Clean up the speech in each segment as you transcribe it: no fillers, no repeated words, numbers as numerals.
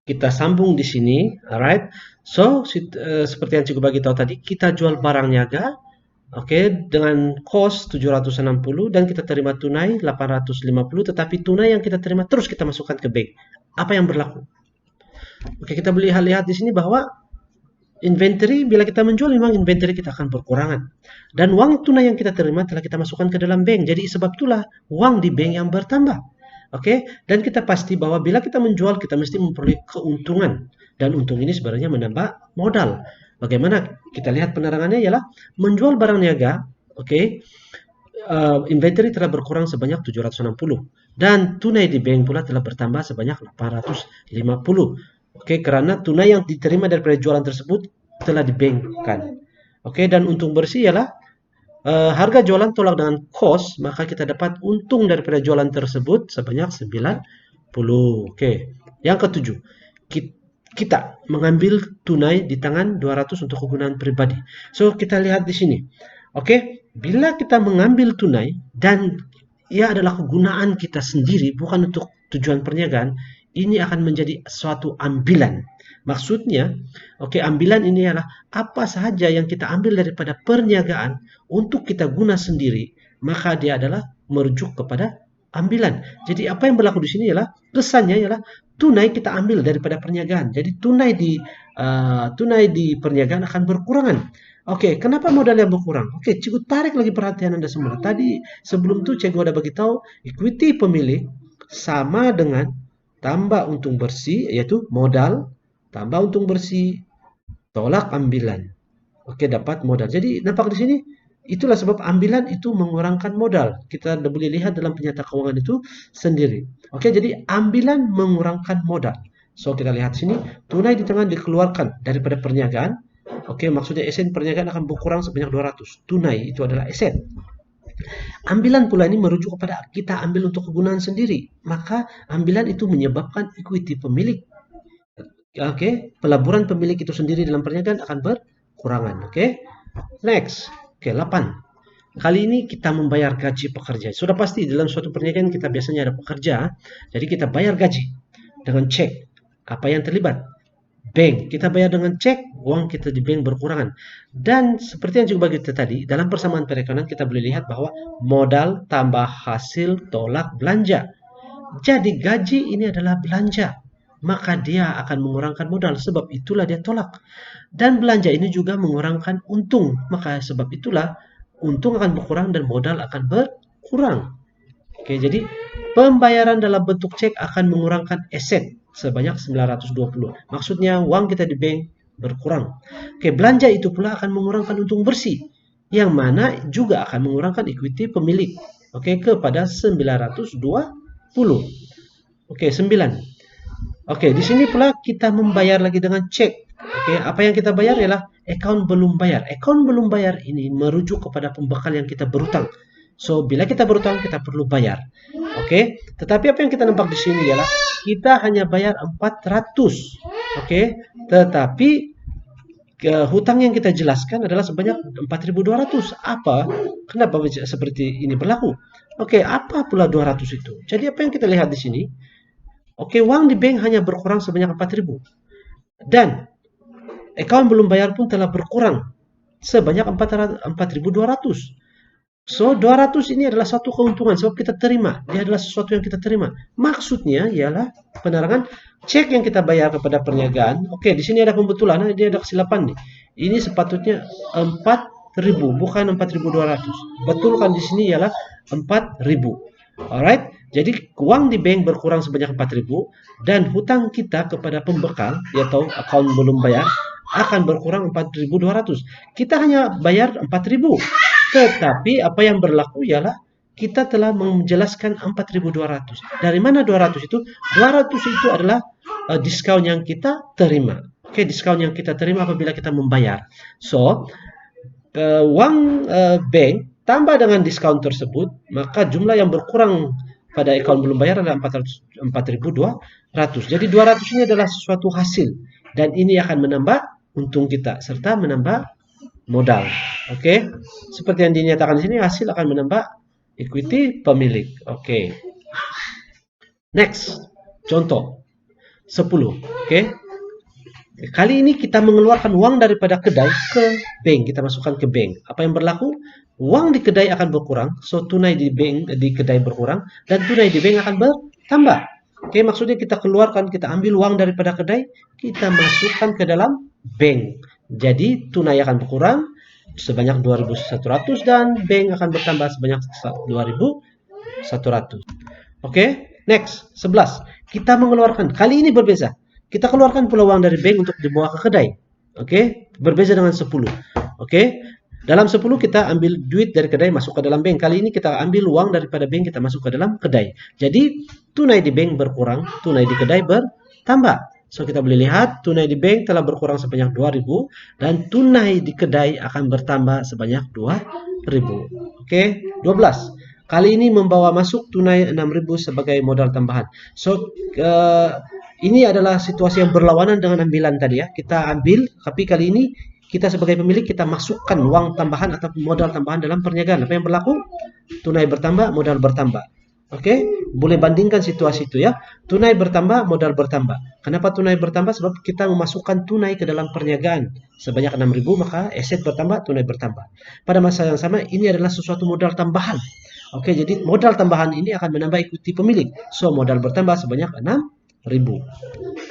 Kita sambung di sini, alright. So, seperti yang Cikgu bagi tahu tadi, kita jual barang niaga, oke, dengan cost 760 dan kita terima tunai 850, tetapi tunai yang kita terima terus kita masukkan ke bank. Apa yang berlaku? Oke, kita lihat di sini bahwa inventory, bila kita menjual memang inventory kita akan berkurangan. Dan uang tunai yang kita terima telah kita masukkan ke dalam bank. Jadi sebab itulah uang di bank yang bertambah. Oke, dan kita pasti bahwa bila kita menjual kita mesti memperoleh keuntungan. Dan untung ini sebenarnya menambah modal. Bagaimana? Kita lihat penerangannya ialah menjual barang niaga, oke, inventory telah berkurang sebanyak 760 dan tunai di bank pula telah bertambah sebanyak 850. Oke, karena tunai yang diterima dari penjualan tersebut telah dibankkan. Oke, dan untung bersih ialah harga jualan tolak dengan cost, maka kita dapat untung dari penjualan tersebut sebanyak 90. Oke, yang ketujuh, kita mengambil tunai di tangan 200 untuk kegunaan pribadi. So, kita lihat di sini. Oke, bila kita mengambil tunai dan ia adalah kegunaan kita sendiri, bukan untuk tujuan perniagaan, ini akan menjadi suatu ambilan. Maksudnya, oke, ambilan ini adalah apa sahaja yang kita ambil daripada perniagaan untuk kita guna sendiri, maka dia adalah merujuk kepada ambilan. Jadi apa yang berlaku di sini ialah kesannya ialah tunai kita ambil daripada perniagaan. Jadi tunai di perniagaan akan berkurangan. Oke, kenapa modal yang berkurang? Oke, cikgu tarik lagi perhatian Anda semua. Tadi sebelum itu cikgu ada bagi tahu equity pemilik sama dengan tambah untung bersih, yaitu modal tambah untung bersih tolak ambilan. Oke, dapat modal. Jadi nampak di sini itulah sebab ambilan itu mengurangkan modal. Kita boleh lihat dalam penyata keuangan itu sendiri. Oke, jadi ambilan mengurangkan modal. So, kita lihat sini, tunai di tengah dikeluarkan daripada perniagaan. Oke, maksudnya aset perniagaan akan berkurang sebanyak 200. Tunai itu adalah aset. Ambilan pula ini merujuk kepada kita ambil untuk kegunaan sendiri. Maka ambilan itu menyebabkan equity pemilik. Oke, pelaburan pemilik itu sendiri dalam perniagaan akan berkurangan. Oke, next. Oke, 8. Kali ini kita membayar gaji pekerja. Sudah pasti dalam suatu perniagaan kita biasanya ada pekerja. Jadi kita bayar gaji dengan cek. Apa yang terlibat? Bank. Kita bayar dengan cek, uang kita di bank berkurangan. Dan seperti yang juga bagi kita tadi, dalam persamaan perekonomian kita boleh lihat bahwa modal tambah hasil tolak belanja. Jadi gaji ini adalah belanja. Maka dia akan mengurangkan modal, sebab itulah dia tolak. Dan belanja ini juga mengurangkan untung, maka sebab itulah untung akan berkurang dan modal akan berkurang. Oke, jadi pembayaran dalam bentuk cek akan mengurangkan aset sebanyak 920. Maksudnya uang kita di bank berkurang. Oke, belanja itu pula akan mengurangkan untung bersih, yang mana juga akan mengurangkan equity pemilik. Oke, kepada 920. Oke, 9. Oke, di sini pula kita membayar lagi dengan cek. Oke, apa yang kita bayar ialah account belum bayar. Account belum bayar ini merujuk kepada pembekal yang kita berutang. So, bila kita berutang, kita perlu bayar. Oke, tetapi apa yang kita nampak di sini ialah kita hanya bayar 400. Oke, tetapi hutang yang kita jelaskan adalah sebanyak 4.200. Apa? Kenapa seperti ini berlaku? Oke, apa pula 200 itu? Jadi apa yang kita lihat di sini? Oke, uang di bank hanya berkurang sebanyak 4.000. Dan account belum bayar pun telah berkurang sebanyak 4.200. So, 200 ini adalah satu keuntungan sebab kita terima. Dia adalah sesuatu yang kita terima. Maksudnya ialah penerangan cek yang kita bayar kepada perniagaan. Oke, di sini ada pembetulan, dia ada kesilapan nih. Ini sepatutnya 4.000, bukan 4.200. Betulkan di sini ialah 4.000. Alright, jadi uang di bank berkurang sebanyak 4.000 dan hutang kita kepada pembekal yaitu account belum bayar akan berkurang 4.200. Kita hanya bayar 4.000. Tetapi apa yang berlaku ialah kita telah menjelaskan 4.200. Dari mana 200 itu? 200 itu adalah diskon yang kita terima. Oke, diskon yang kita terima apabila kita membayar. So, uang bank tambah dengan diskon tersebut, maka jumlah yang berkurang pada account belum bayar adalah 4.200. Jadi 200 ini adalah sesuatu hasil dan ini akan menambah untung kita serta menambah modal. Oke, seperti yang dinyatakan di sini hasil akan menambah equity pemilik. Oke. Next, contoh. 10. Oke. Kali ini kita mengeluarkan uang daripada kedai ke bank. Kita masukkan ke bank. Apa yang berlaku? Uang di kedai akan berkurang. So, tunai di bank, di kedai berkurang. Dan tunai di bank akan bertambah. Oke, maksudnya kita keluarkan, kita ambil uang daripada kedai, kita masukkan ke dalam bank. Jadi, tunai akan berkurang sebanyak 2.100 dan bank akan bertambah sebanyak 2.100. Oke, next, 11. Kita mengeluarkan, kali ini berbeza. Kita keluarkan pula uang dari bank untuk dibawa ke kedai. Oke, berbeza dengan 10. Oke, dalam 10 kita ambil duit dari kedai masuk ke dalam bank. Kali ini kita ambil uang daripada bank kita masuk ke dalam kedai. Jadi, tunai di bank berkurang, tunai di kedai bertambah. So, kita boleh lihat tunai di bank telah berkurang sebanyak 2.000 dan tunai di kedai akan bertambah sebanyak 2.000. Oke, 12. Kali ini membawa masuk tunai 6.000 sebagai modal tambahan. So, ini adalah situasi yang berlawanan dengan ambilan tadi ya. Kita ambil, tapi kali ini kita sebagai pemilik kita masukkan uang tambahan atau modal tambahan dalam perniagaan. Apa yang berlaku? Tunai bertambah, modal bertambah. Oke, boleh bandingkan situasi itu ya. Tunai bertambah, modal bertambah. Kenapa tunai bertambah? Sebab kita memasukkan tunai ke dalam perniagaan sebanyak 6.000, maka aset bertambah, tunai bertambah. Pada masa yang sama, ini adalah sesuatu modal tambahan. Oke, jadi modal tambahan ini akan menambah ekuiti pemilik. So, modal bertambah sebanyak 6.000.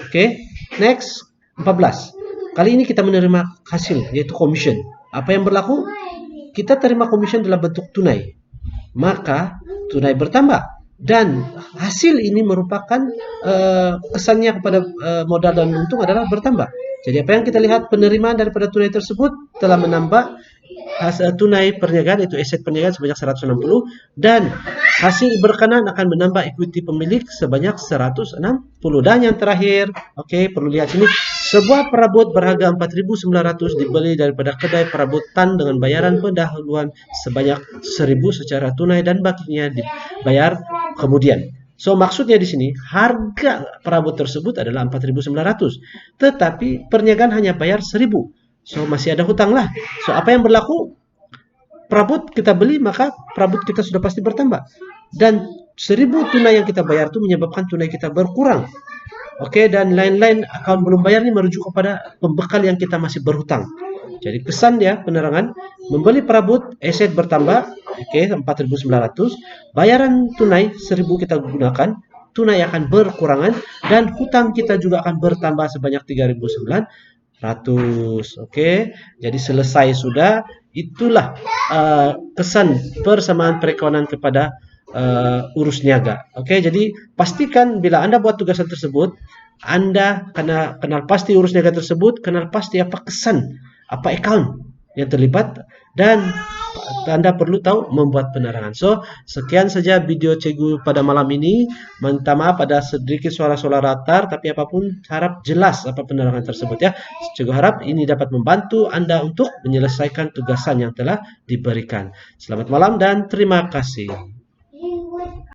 Oke, next 14. Kali ini kita menerima hasil, yaitu commission. Apa yang berlaku? Kita terima commission dalam bentuk tunai. Maka tunai bertambah. Dan hasil ini merupakan kesannya kepada modal dan untung adalah bertambah. Jadi apa yang kita lihat, penerimaan daripada tunai tersebut telah menambah tunai perniagaan, yaitu aset perniagaan sebanyak 160 dan hasil berkenan akan menambah ekuiti pemilik sebanyak 160. Dan yang terakhir, oke, perlu lihat sini, sebuah perabot berharga 4.900 dibeli daripada kedai perabotan dengan bayaran pendahuluan sebanyak 1.000 secara tunai dan bakinya dibayar kemudian. So, maksudnya di sini harga perabot tersebut adalah 4.900, tetapi perniagaan hanya bayar 1.000. So, masih ada hutang lah. So, apa yang berlaku? Perabot kita beli, maka perabot kita sudah pasti bertambah. Dan 1.000 tunai yang kita bayar itu menyebabkan tunai kita berkurang. Oke, dan lain-lain akaun belum bayar ini merujuk kepada pembekal yang kita masih berhutang. Jadi kesan dia penerangan, membeli perabot, aset bertambah, oke, 4.900, bayaran tunai 1.000 kita gunakan, tunai akan berkurangan, dan hutang kita juga akan bertambah sebanyak 3.900. Oke, jadi selesai sudah. Itulah kesan persamaan perekonomian kepada urus niaga. Oke, jadi pastikan bila Anda buat tugasan tersebut, Anda kenal pasti urus niaga tersebut, kenal pasti apa kesan, apa account yang terlibat, dan Anda perlu tahu membuat penerangan. So, sekian saja video Cikgu pada malam ini. Minta maaf ada sedikit suara-suara latar, tapi apapun harap jelas apa penerangan tersebut ya. Cikgu harap ini dapat membantu Anda untuk menyelesaikan tugasan yang telah diberikan. Selamat malam dan terima kasih.